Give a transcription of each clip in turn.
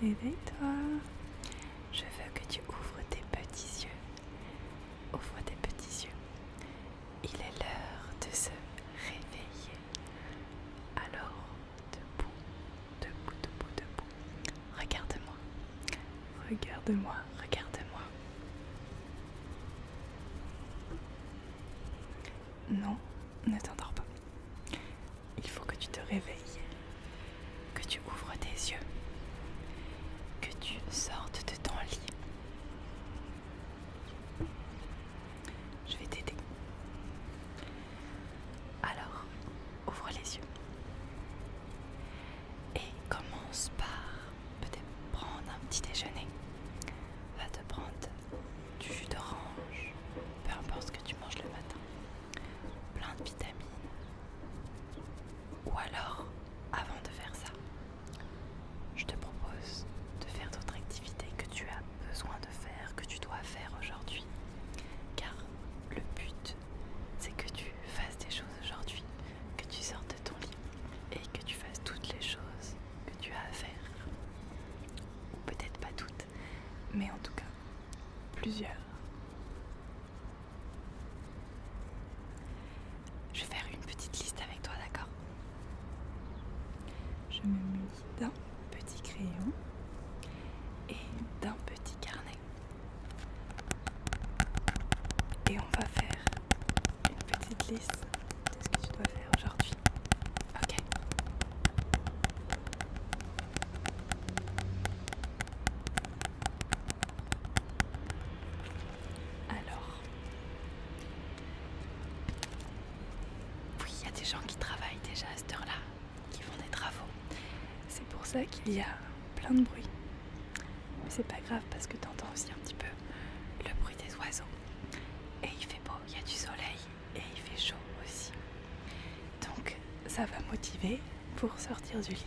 Réveille-toi. Je veux que tu ouvres tes petits yeux. Ouvre tes petits yeux. Il est l'heure de se réveiller. Alors, debout, debout, debout, debout. Regarde-moi. Regarde-moi, regarde-moi. Non, ne t'endors pas. Il faut que tu te réveilles, que tu ouvres tes yeux, que tu sortes de ton lit. Je vais t'aider. Alors, ouvre les yeux et commence par peut-être prendre un petit déjeuner. Va te prendre du jus d'orange, peu importe ce que tu manges le matin, plein de vitamines. Ou alors, avant de faire ça, je te propose de faire d'autres activités que tu as besoin de faire, que tu dois faire aujourd'hui. Car le but, c'est que tu fasses des choses aujourd'hui, que tu sortes de ton lit et que tu fasses toutes les choses que tu as à faire. Ou peut-être pas toutes, mais en tout cas, plusieurs. Je vais faire une petite liste avec toi, d'accord ? Je me munis d'un petit crayon et d'un petit carnet. Et on va faire une petite liste de ce que tu dois faire aujourd'hui. Ok ? Alors, oui, il y a des gens qui travaillent déjà à cette heure-là, qui font des travaux. C'est pour ça qu'il y a plein de bruit. Mais c'est pas grave parce que tu entends aussi un petit peu le bruit des oiseaux. Et il fait beau, il y a du soleil et il fait chaud aussi. Donc ça va motiver pour sortir du lit.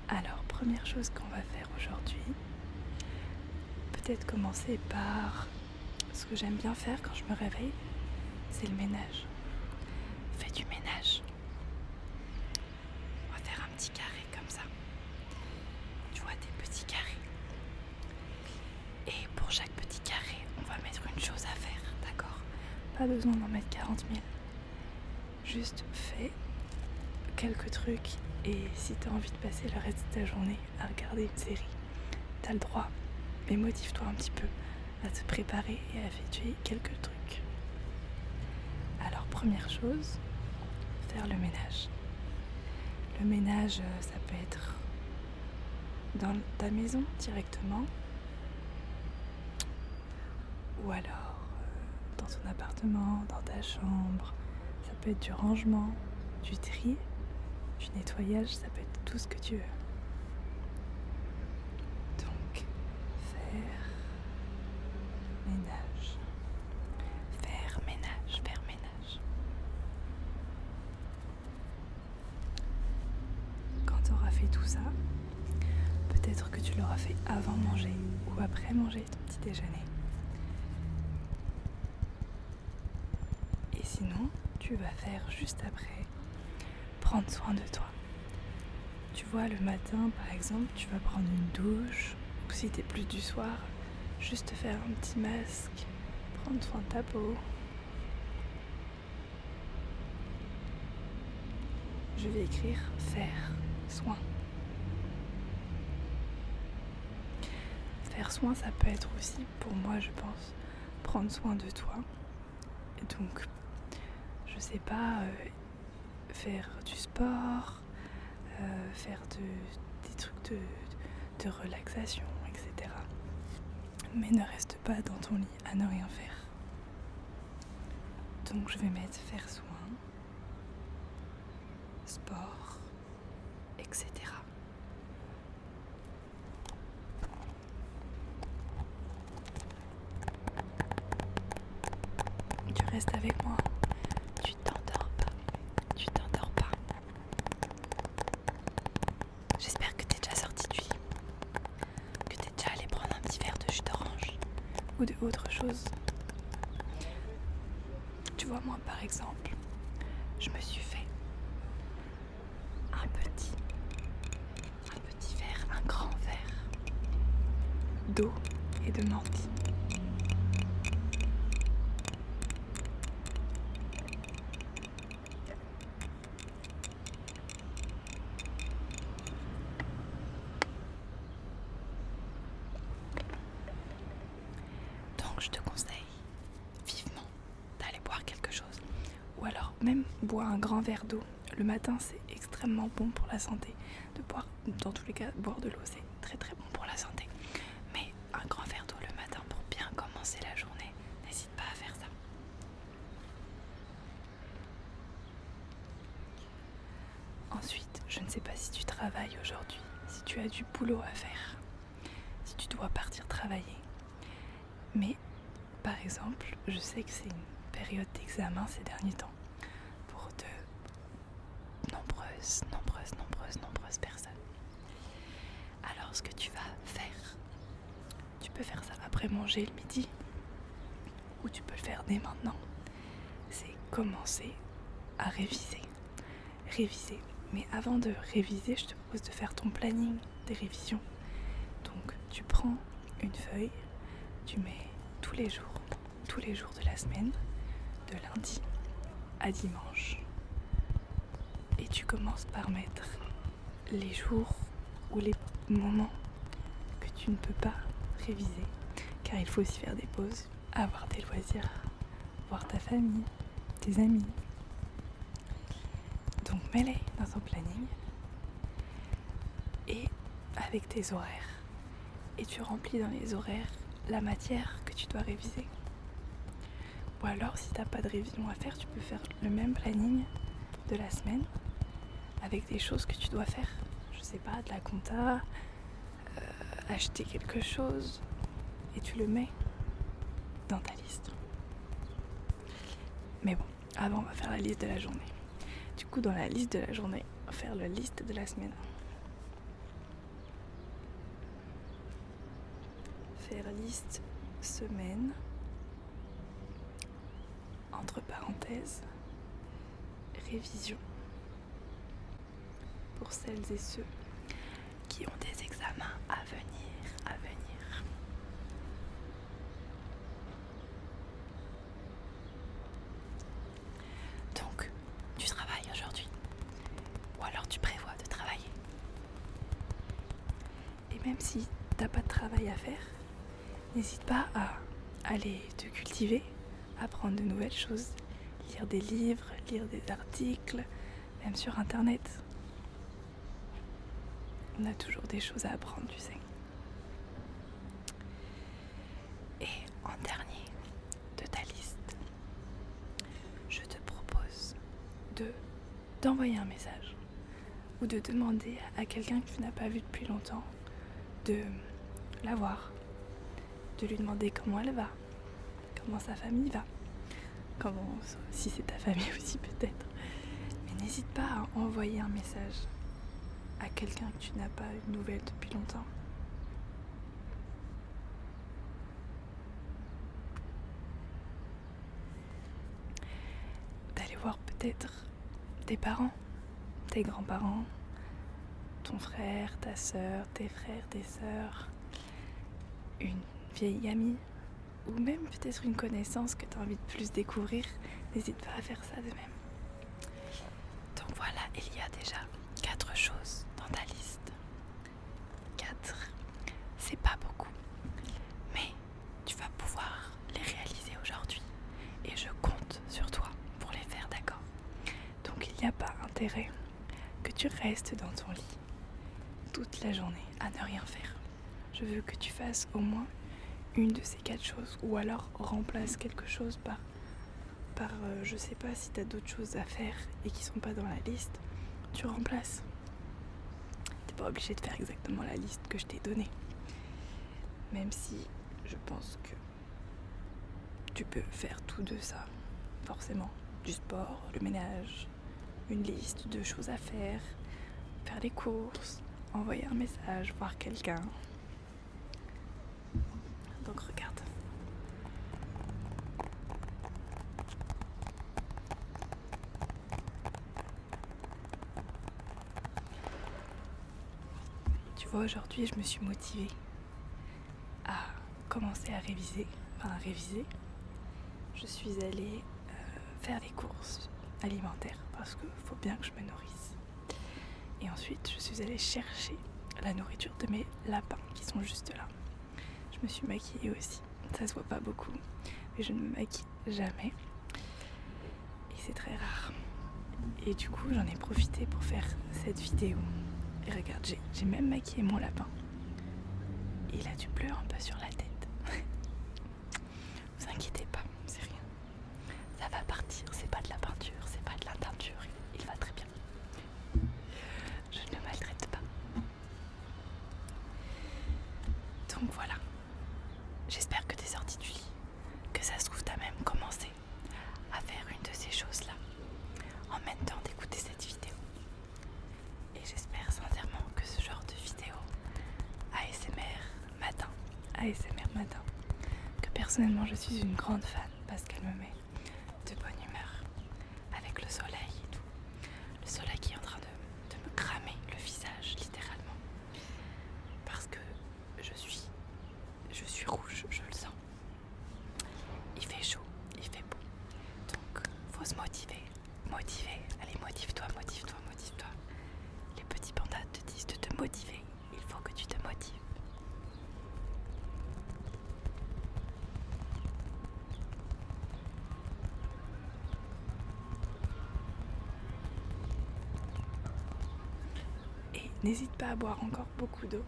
Alors, première chose qu'on va faire aujourd'hui, peut-être commencer par ce que j'aime bien faire quand je me réveille, c'est le ménage. Fais du ménage. On va faire un petit carré comme ça. Tu vois, des petits carrés. Et pour chaque petit carré, on va mettre une chose à faire, d'accord ? Pas besoin d'en mettre 40 000. Juste fais quelques trucs et si tu as envie de passer le reste de ta journée à regarder une série, tu as le droit. Mais motive-toi un petit peu à te préparer et à effectuer quelques trucs. Alors, première chose, faire le ménage. Le ménage, ça peut être dans ta maison directement ou alors dans ton appartement, dans ta chambre. Ça peut être du rangement, du tri, du nettoyage, ça peut être tout ce que tu veux. Donc, faire ménage. Faire ménage, faire ménage. Quand tu auras fait tout ça, peut-être que tu l'auras fait avant manger ou après manger ton petit déjeuner. Et sinon, tu vas faire juste après prendre soin de toi. Tu vois, le matin, par exemple, tu vas prendre une douche, ou si t'es plus du soir, juste te faire un petit masque, prendre soin de ta peau. Je vais écrire faire soin. Faire soin, ça peut être aussi, pour moi, je pense, prendre soin de toi. Et donc, je sais pas, faire du sport, faire des trucs de relaxation, etc. Mais ne reste pas dans ton lit à ne rien faire. Donc je vais mettre faire soin, sport, etc. Tu restes avec moi. Tu t'endors pas. Tu t'endors pas. J'espère que t'es déjà sorti du lit. Que t'es déjà allé prendre un petit verre de jus d'orange. Ou de autre chose. Tu vois, moi par exemple, je me suis fait un petit d'eau et de menthe. Donc je te conseille vivement d'aller boire quelque chose. Ou alors même boire un grand verre d'eau. Le matin, c'est extrêmement bon pour la santé. De boire, dans tous les cas, boire de l'eau, c'est très très bon pour la santé. Mais un grand verre d'eau le matin pour bien commencer la journée, n'hésite pas à faire ça. Ensuite, je ne sais pas si tu travailles aujourd'hui, si tu as du boulot à faire, si tu dois partir travailler. Mais par exemple, je sais que c'est une période d'examen ces derniers temps pour de nombreuses personnes. Alors ce que tu vas faire, tu peux faire ça après manger le midi ou tu peux le faire dès maintenant. C'est commencer à réviser. Mais avant de réviser, je te propose de faire ton planning des révisions. Donc tu prends une feuille, tu mets tous les jours de la semaine, de lundi à dimanche. Et tu commences par mettre les jours ou les moments que tu ne peux pas réviser. Car il faut aussi faire des pauses, avoir des loisirs, voir ta famille, tes amis. Donc mets-les dans ton planning et avec tes horaires. Et tu remplis dans les horaires la matière que tu dois réviser. Ou alors si tu n'as pas de révision à faire, tu peux faire le même planning de la semaine avec des choses que tu dois faire. Je sais pas, de la compta, acheter quelque chose et tu le mets dans ta liste. Mais bon, avant on va faire la liste de la journée. Du coup dans la liste de la journée, on va faire la liste de la semaine. Faire liste semaine, entre parenthèses, révision. Pour celles et ceux qui ont des examens à venir. Donc, tu travailles aujourd'hui, ou alors tu prévois de travailler. Et même si t'as pas de travail à faire, n'hésite pas à aller te cultiver, apprendre de nouvelles choses, lire des livres, lire des articles, même sur internet. On a toujours des choses à apprendre, tu sais. Et en dernier de ta liste, je te propose d'envoyer un message ou de demander à quelqu'un que tu n'as pas vu depuis longtemps de la voir, de lui demander comment elle va, comment sa famille va, si c'est ta famille aussi peut-être. Mais n'hésite pas à envoyer un message à quelqu'un que tu n'as pas eu de nouvelles depuis longtemps. D'aller voir peut-être tes parents, tes grands-parents, ton frère, ta sœur, tes frères, tes sœurs, une vieille amie ou même peut-être une connaissance que tu as envie de plus découvrir. N'hésite pas à faire ça de même. Donc voilà, il y a déjà 4 choses dans ta liste. 4, c'est pas beaucoup, mais tu vas pouvoir les réaliser aujourd'hui et je compte sur toi pour les faire, d'accord? Donc il n'y a pas intérêt que tu restes dans ton lit toute la journée à ne rien faire. Je veux que tu fasses au moins une de ces 4 choses ou alors remplace quelque chose par je sais pas, si tu as d'autres choses à faire et qui sont pas dans la liste, tu remplaces. T'es pas obligé de faire exactement la liste que je t'ai donnée. Même si je pense que tu peux faire tout de ça, forcément. Du sport, le ménage, une liste de choses à faire les courses, envoyer un message, voir quelqu'un. Donc regarde. Tu vois, aujourd'hui, je me suis motivée à commencer à réviser. Je suis allée faire les courses alimentaires parce qu'il faut bien que je me nourrisse. Et ensuite, je suis allée chercher la nourriture de mes lapins qui sont juste là. Je me suis maquillée aussi. Ça se voit pas beaucoup, mais je ne me maquille jamais. Et c'est très rare. Et du coup, j'en ai profité pour faire cette vidéo. Et regarde, j'ai même maquillé mon lapin. Il a du bleu un peu sur la tête. Vous inquiétez pas, c'est rien. Ça va partir, c'est pas de la peinture, c'est pas de la teinture. Il va très bien. Je ne le maltraite pas. Donc voilà. J'espère que t'es sorti du lit. Que ça se trouve, t'as même commencé à faire une de ces choses-là en même temps d'écouter cette vidéo. Et j'espère sincèrement que ce genre de vidéo ASMR matin, que personnellement je suis une grande fan parce qu'elle me met de bonne humeur avec le soleil et tout. Le soleil qui est en train de me cramer le visage littéralement parce que je suis rouge, je le sens. Il fait chaud, il fait beau. Donc faut se motiver. Allez, motive-toi. Les petits pandas te disent de te motiver. Il faut que tu te motives. Et n'hésite pas à boire encore beaucoup d'eau.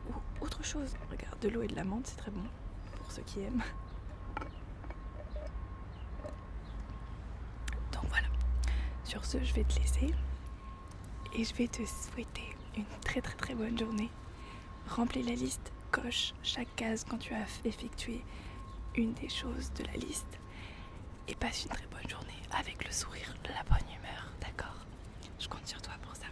Ou autre chose, regarde, de l'eau et de la menthe, c'est très bon pour ceux qui aiment. Donc voilà, sur ce, je vais te laisser et je vais te souhaiter une très très très bonne journée. Remplis la liste, coche chaque case quand tu as effectué une des choses de la liste et passe une très bonne journée avec le sourire, la bonne humeur, d'accord ? Je compte sur toi pour ça.